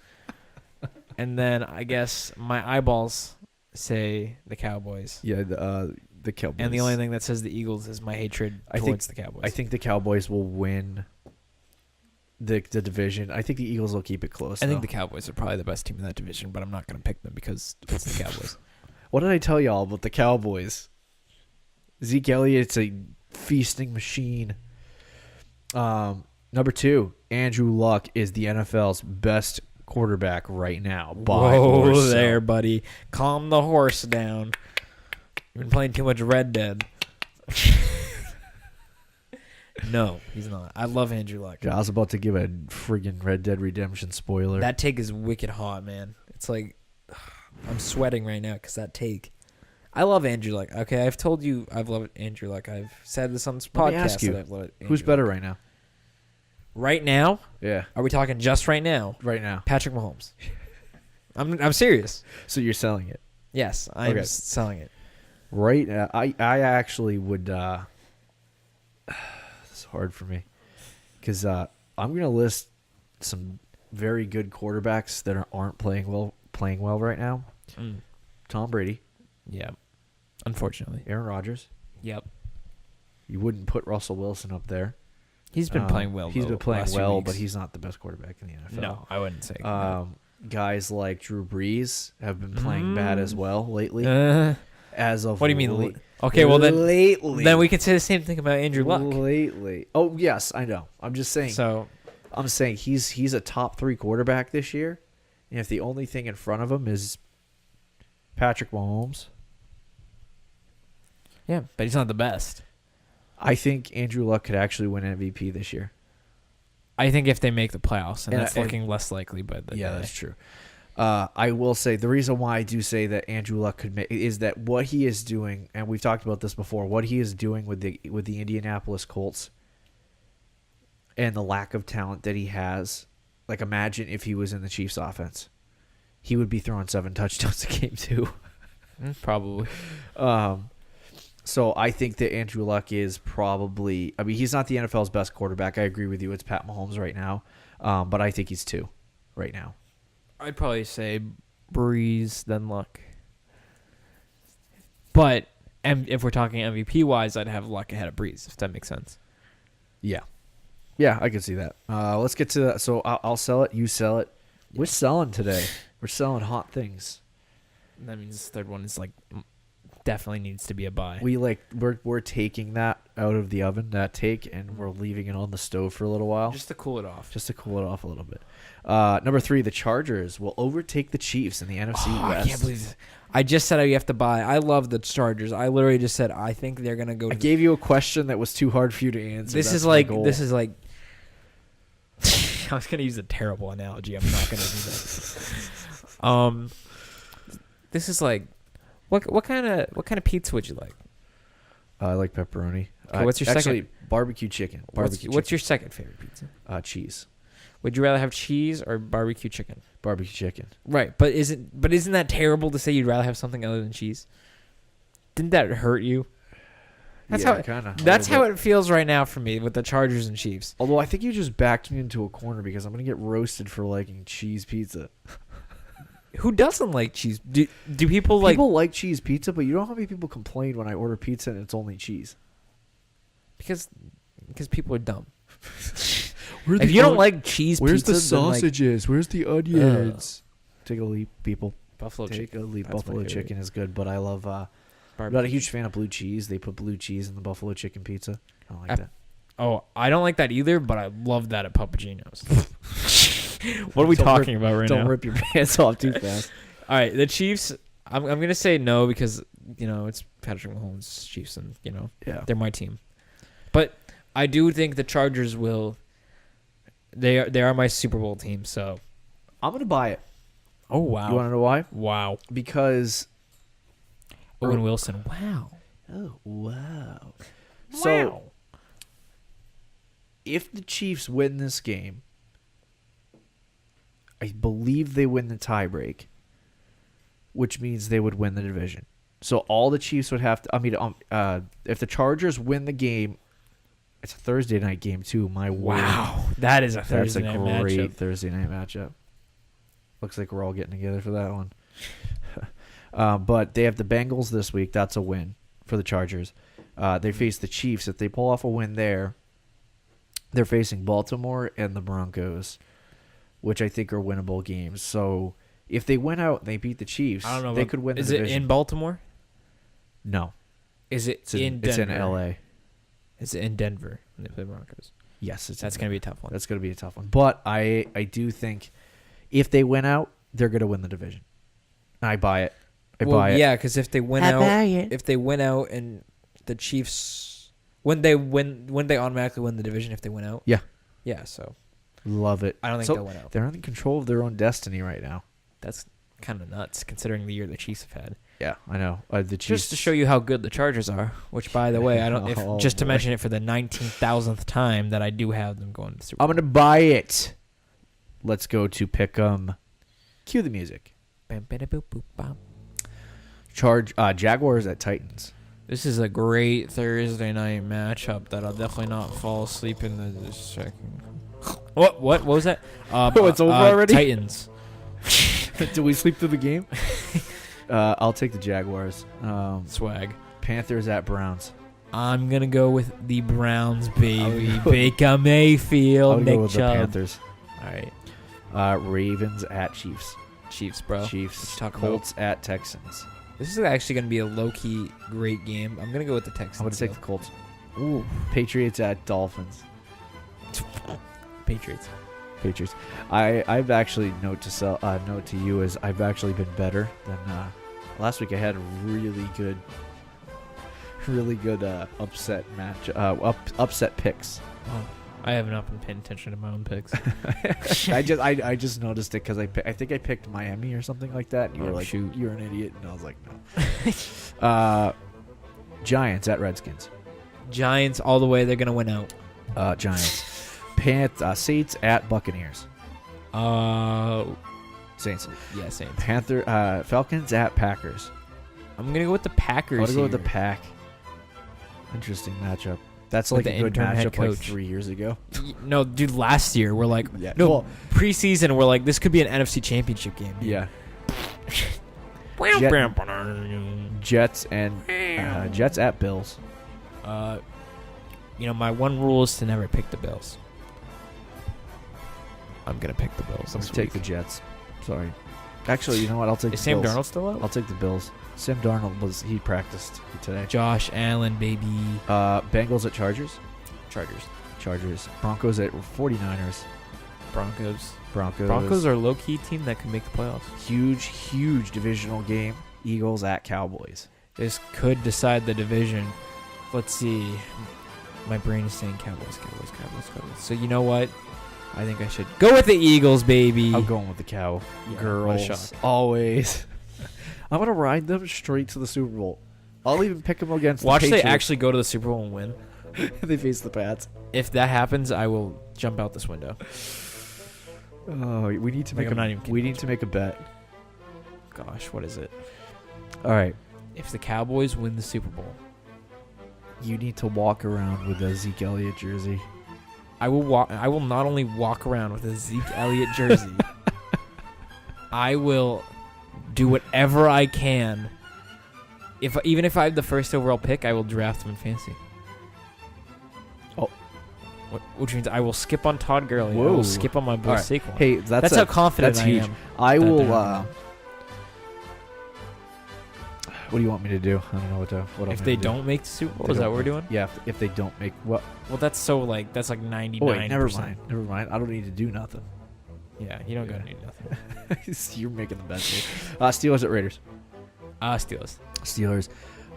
and then I guess my eyeballs say the Cowboys. Yeah, the Cowboys. And the only thing that says the Eagles is my hatred towards the Cowboys. I think the Cowboys will win the division. I think the Eagles will keep it close. I think the Cowboys are probably the best team in that division, but I'm not going to pick them because it's the Cowboys. What did I tell y'all about the Cowboys? Zeke Elliott's a feasting machine. Number 2, Andrew Luck is the NFL's best quarterback right now. Whoa there, buddy. Calm the horse down. You've been playing too much Red Dead. No, he's not. I love Andrew Luck. I was about to give a friggin' Red Dead Redemption spoiler. That take is wicked hot, man. It's like I'm sweating right now because that take. I love Andrew Luck. Okay, I've told you I've loved Andrew Luck. I've said this on this podcast. Let me ask you, that I've loved who's better right now? Right now? Yeah. Are we talking just right now? Right now. Patrick Mahomes. I'm serious. So you're selling it? Yes, I'm selling it. Right now, I actually would. It's hard for me because I'm going to list some very good quarterbacks that aren't playing well right now. Tom Brady. Yeah. Unfortunately. Aaron Rodgers. Yep. You wouldn't put Russell Wilson up there. He's been playing well. He's been playing well, but he's not the best quarterback in the NFL. No, I wouldn't say. Guys like Drew Brees have been playing bad as well lately. As of what do you mean? Okay, well then lately. Then we can say the same thing about Andrew Luck. Lately. Oh yes, I know. I'm just saying. So I'm saying he's a top 3 quarterback this year, and if the only thing in front of him is Patrick Mahomes, yeah, but he's not the best. I think Andrew Luck could actually win MVP this year. I think if they make the playoffs, and that's looking less likely. But that's true. I will say the reason why I do say that Andrew Luck could make is that what he is doing, and we've talked about this before, what he is doing with the Indianapolis Colts and the lack of talent that he has. Like, imagine if he was in the Chiefs' offense, he would be throwing 7 touchdowns a game too. Probably. So I think that Andrew Luck is probably. I mean, he's not the NFL's best quarterback. I agree with you. It's Pat Mahomes right now, but I think he's 2 right now. I'd probably say Breeze then Luck. But if we're talking MVP wise, I'd have Luck ahead of Breeze, if that makes sense. Yeah, I can see that. Let's get to that. So I'll sell it. You sell it. We're selling today. We're selling hot things. That means the third one is like definitely needs to be a buy. We're taking that out of the oven, that take, and we're leaving it on the stove for a little while. Just to cool it off. A little bit. Number 3, the Chargers will overtake the Chiefs in the NFC West. I can't believe this. I just said you have to buy. I love the Chargers. I literally just said I think they're gonna go. I gave you a question that was too hard for you to answer. This is like. I was gonna use a terrible analogy. I'm not gonna do that. This is like, what kind of pizza would you like? I like pepperoni. Okay, what's your second? Barbecue chicken. What's your second favorite pizza? Cheese. Would you rather have cheese or barbecue chicken? Barbecue chicken. Right, but isn't that terrible to say you'd rather have something other than cheese? Didn't that hurt you? That's how it feels right now for me with the Chargers and Chiefs. Although I think you just backed me into a corner because I'm gonna get roasted for liking cheese pizza. Who doesn't like cheese? Do people like... People like cheese pizza, but you know how many people complain when I order pizza and it's only cheese? Because people are dumb. If you don't like cheese where's pizza... Where's the sausages? Where's the onions? Take a leap, people. Buffalo chicken. Buffalo chicken is good, but I love... I'm not a huge fan of blue cheese. They put blue cheese in the buffalo chicken pizza. I don't like that. Oh, I don't like that either, but I love that at Papagino's. What are we talking about right now? Don't rip your pants off too fast. All right, the Chiefs, I'm going to say no because, it's Patrick Mahomes' Chiefs and, they're my team. But I do think the Chargers will... They are my Super Bowl team, so... I'm going to buy it. Oh, wow. You want to know why? Wow. Because... Owen Wilson. Wow. Oh, wow. So, if the Chiefs win this game, I believe they win the tiebreak, which means they would win the division. So all the Chiefs would have to... if the Chargers win the game, it's a Thursday night game too. Wow. That is a Thursday night matchup. That's a great Thursday night matchup. Looks like we're all getting together for that one. But they have the Bengals this week. That's a win for the Chargers. They face the Chiefs. If they pull off a win there, they're facing Baltimore and the Broncos, which I think are winnable games. So if they win out and they beat the Chiefs, I don't know, they could win the division. Is it in Baltimore? No. Is it in Denver? It's in L.A. Is it in Denver when they play Broncos? Yes. That's going to be a tough one. That's going to be a tough one. But I do think if they win out, they're going to win the division. I buy it. Yeah, because if they win out and the Chiefs, when they automatically win the division if they win out. Yeah. So love it. I don't think they'll win out. They're in control of their own destiny right now. That's kind of nuts considering the year the Chiefs have had. Yeah, I know. The Chiefs. Just to show you how good the Chargers are, which by the way, I don't. To mention it for the 19,000th time that I do have them going to the Super Bowl. I'm gonna buy it. Let's go to pick 'em. Cue the music. Jaguars at Titans. This is a great Thursday night matchup that I'll definitely not fall asleep in the second. What was that? It's over already? Titans. Did we sleep through the game? I'll take the Jaguars. Swag. Panthers at Browns. I'm going to go with the Browns, baby. Baker Mayfield, Nick go with Chubb. The Panthers. All right. Ravens at Chiefs. Chiefs, bro. Chiefs. Colts at Texans. This is actually going to be a low-key great game. I'm going to go with the Texans. I'm going to take the Colts. Ooh. Patriots at Dolphins. Patriots. I've actually note to you is I've actually been better than last week. I had a really good upset match. Upset picks. Oh, I have not been paying attention to my own picks. I just noticed it because I think I picked Miami or something like that. And you were like, shoot, you're an idiot, and I was like, no. Giants at Redskins. Giants all the way. They're gonna win out. Giants. Saints at Buccaneers. Saints. Yeah, Saints. Falcons at Packers. I'm gonna go with the Packers. I'm gonna go with the Pack. Interesting matchup. That's With like the a good interim head matchup like coach. 3 years ago. No, dude, last year we're like, Yeah. no, Well, preseason we're like, this could be an NFC Championship game. Dude. yeah. Jet- Jets at Bills. My one rule is to never pick the Bills. I'm gonna pick the Bills. I'm gonna take the Jets. Sorry. Actually, you know what? I'll take Is the Sam Bills. Darnold still out? I'll take the Bills. Sam Darnold he practiced today. Josh Allen, baby. Bengals at Chargers. Chargers. Broncos at 49ers. Broncos are a low-key team that can make the playoffs. Huge divisional game. Eagles at Cowboys. This could decide the division. Let's see. My brain is saying Cowboys. So you know what? I think I should go with the Eagles, baby. I'm going with the Cow. Yeah, Girls. what a shock. Always. I'm going to ride them straight to the Super Bowl. I'll even pick them against Watch the they Patriots. actually go to the Super Bowl and win. They face the Pats. If that happens, I will jump out this window. Oh, we need to Like, make I'm not even a kidding. we need to make a bet. Gosh, what is it? All right. If the Cowboys win the Super Bowl, You need to walk around with a Zeke Elliott jersey. I will not only walk around with a Zeke Elliott jersey, I will do whatever I can. Even if I have the first overall pick, I will draft him in fantasy. Oh. Which means I will skip on Todd Gurley. I Whoa. will skip on my boy All right. Saquon. Hey, That's how confident that's I huge. am. I that will. they're not. What do you want me to do? I don't know what to. What If I'm they gonna do. don't make the Super Bowl, They is that don't what we're make- doing? Yeah. If they don't make well. Well, that's like 99%. Oh, wait, never mind. I don't need to do nothing. Yeah, you don't gotta do nothing. You're making the best. Steelers at Raiders. Steelers. Steelers.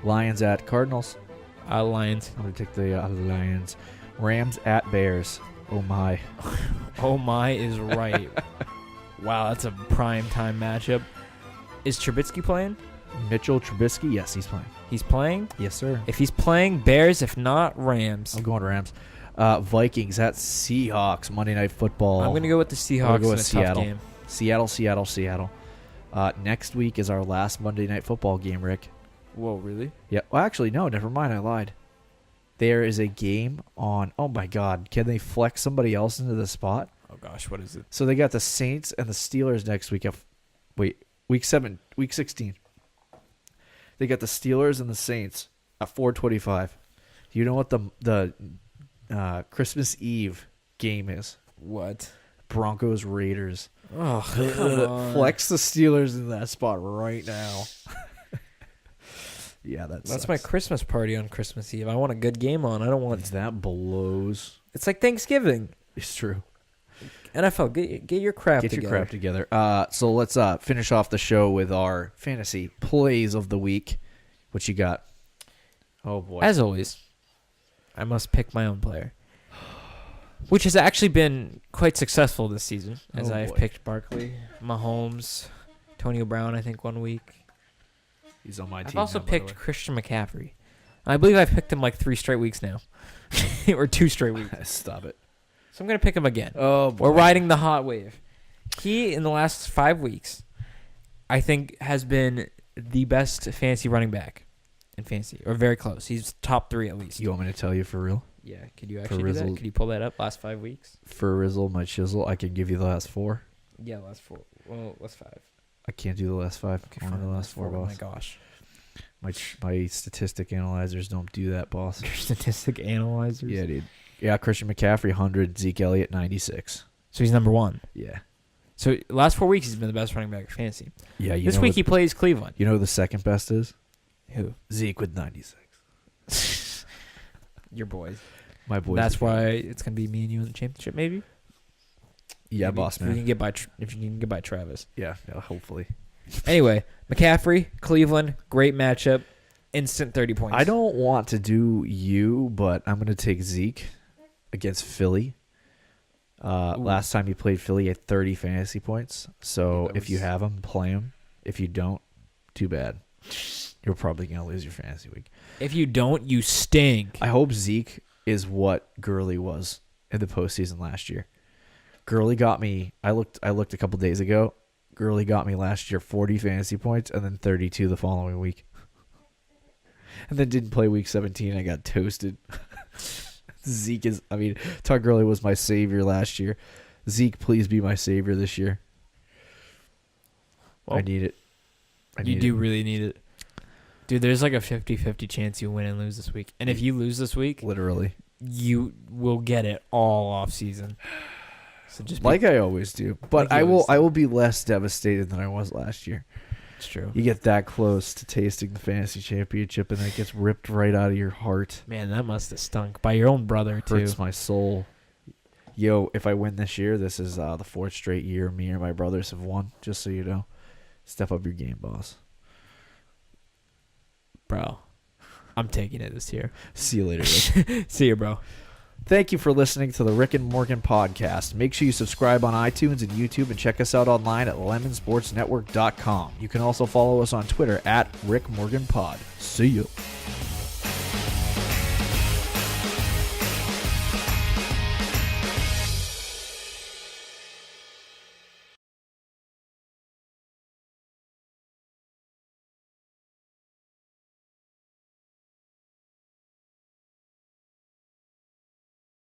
Lions at Cardinals. Lions. I'm gonna take the Lions. Rams at Bears. Oh my. Oh my is right. Wow, that's a prime time matchup. Is Trubisky playing? Mitchell Trubisky. Yes, he's playing. He's playing? Yes, sir. If he's playing, Bears. If not, Rams. I'm going Rams. Vikings at Seahawks. Monday Night Football. I'm going to go with the Seahawks go in with a Seattle. tough game. Seattle. Next week is our last Monday Night Football game, Rick. Whoa, really? Yeah. Well, actually, no. Never mind. I lied. There is a game on. Oh my God! Can they flex somebody else into the spot? Oh, gosh, what is it? So they got the Saints and the Steelers next week. Week 16. They got the Steelers and the Saints at 4:25. You know what the Christmas Eve game is? What? Broncos Raiders. Oh, come on. Flex the Steelers in that spot right now. Yeah, That's my Christmas party on Christmas Eve. I want a good game on. I don't want... That blows. It's like Thanksgiving. It's true. NFL, get your crap Get together. your crap together. So let's finish off the show with our fantasy plays of the week. What you got? Oh boy. As always, I must pick my own player, which has actually been quite successful this season, as Oh, I've boy. picked Barkley, Mahomes, Antonio Brown, I think, 1 week. He's on my team. I've also now, by the picked way. Christian McCaffrey. I believe I've picked him like 3 straight weeks now, or 2 straight weeks. Stop it. So I'm going to pick him again. Oh boy. We're riding the hot wave. He, in the last 5 weeks, I think has been the best fantasy running back in fantasy, or very close. He's top 3 at least. You want me to tell you for real? Yeah, could you actually do that? Rizzle. Could you pull that up? Last 5 weeks? For Rizzle, my chisel, I can give you the last 4. Yeah, last 4. Well, last 5. I can't do the last 5. Okay, Only fine. the last 4, Oh my boss. gosh. My statistic analyzers don't do that, boss. Your statistic analyzers. Yeah, dude. Yeah, Christian McCaffrey 100, Zeke Elliott 96. So he's number 1. Yeah. So last 4 weeks he's been the best running back in fantasy. Yeah, This week he plays Cleveland. You know who the second best is? Who? Zeke with 96. Your boys. My boy. That's why it's gonna be me and you in the championship, maybe. Yeah, Maybe. boss If you man. can get by, if you can get by Travis. Yeah, hopefully. Anyway, McCaffrey, Cleveland, great matchup, instant 30 points. I don't want to do you, but I'm going to take Zeke against Philly. Last time he played Philly, he had 30 fantasy points. So Yeah, if you have him, play him. If you don't, too bad. You're probably going to lose your fantasy week. If you don't, you stink. I hope Zeke is what Gurley was in the postseason last year. Gurley got me. I looked a couple days ago. Gurley got me last year 40 fantasy points and then 32 the following week. And then didn't play week 17. I got toasted. Zeke is, Todd Gurley was my savior last year. Zeke, please be my savior this year. Well, I need it. You do really need it. Dude, there's like a 50-50 chance you win and lose this week. And if you lose this week, literally, you will get it all off season. So just like I always do. But I will be less devastated than I was last year. It's true. You get that close to tasting the fantasy championship and then it gets ripped right out of your heart. Man, that must have stunk. By your own brother, too. Hurts my soul. Yo, if I win this year, this is the fourth straight year me and my brothers have won, just so you know. Step up your game, boss. Bro, I'm taking it this year. See you later, Rick. See you, bro. Thank you for listening to the Rick and Morgan podcast. Make sure you subscribe on iTunes and YouTube and check us out online at lemonsportsnetwork.com. You can also follow us on Twitter at RickMorganPod. See you.